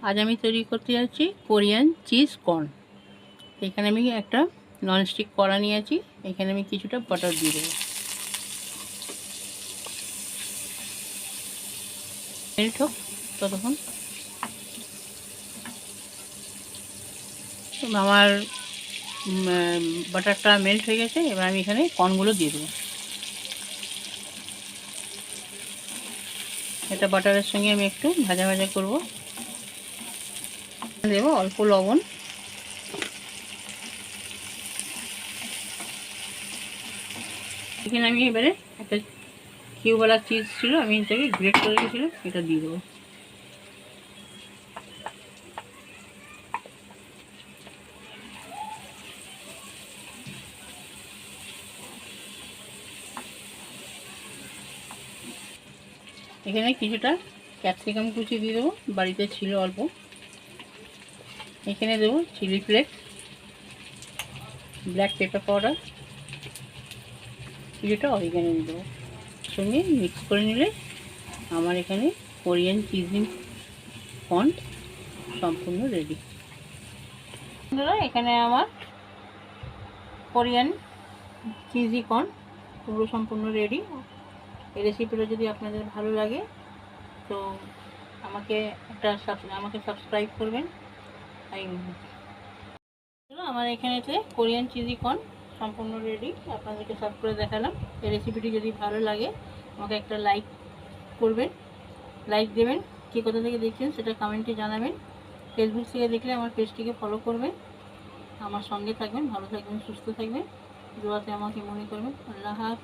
আজ আমি তৈরি করতে যাচ্ছি কোরিয়ান চিজ কর্ন। এখানে আমি একটা ননস্টিক কড়া নিয়েছি, এখানে আমি কিছুটা বাটার দিয়ে দেবো। মেল্ট হোক ততক্ষণ। আমার বাটারটা মেল্ট হয়ে গেছে, এবার আমি এখানে কর্নগুলো দিয়ে দেবো। এটা বাটারের সঙ্গে আমি একটু ভাজা ভাজা করব। দেবো অল্প লবণ, এখানে আমি এবারে একটা কিউবওয়ালা চিজ ছিল, আমি এটাকে গ্রেট করে রেখেছিলাম, এটা দিয়ে দেবো। এখানে কিছুটা ক্যাপসিকাম কুচি দিয়ে দেবো, বাড়িতে ছিল অল্প। এখানে দেবো chilli flakes, black pepper powder, কিছুটা অরিগানো দিয়ে দেবো। সঙ্গে মিক্স করে নিলে আমার এখানে কোরিয়ান চিজি কর্ন সম্পূর্ণ রেডি। বন্ধুরা, এখানে আমার কোরিয়ান চিজি কর্ন পুরো সম্পূর্ণ রেডি। এই রেসিপিটা যদি আপনাদের ভালো লাগে তো আমাকে সাবস্ক্রাইব করবেন। আমার এখানেতে কোরিয়ান চিজি কর্ন সম্পূর্ণ রেডি, আপনাদেরকে সার্ভ করে দেখালাম। এই রেসিপিটি যদি ভালো লাগে আমাকে একটা লাইক করবেন, লাইক দেবেন। কে কোথা থেকে দেখছেন সেটা কমেন্টে জানাবেন। ফেসবুক থেকে দেখলে আমার পেজটিকে ফলো করবেন, আমার সঙ্গে থাকবেন। ভালো থাকবেন, সুস্থ থাকবেন, দোয়াতে আমাকে মনে করবেন। আল্লাহ হাফেজ।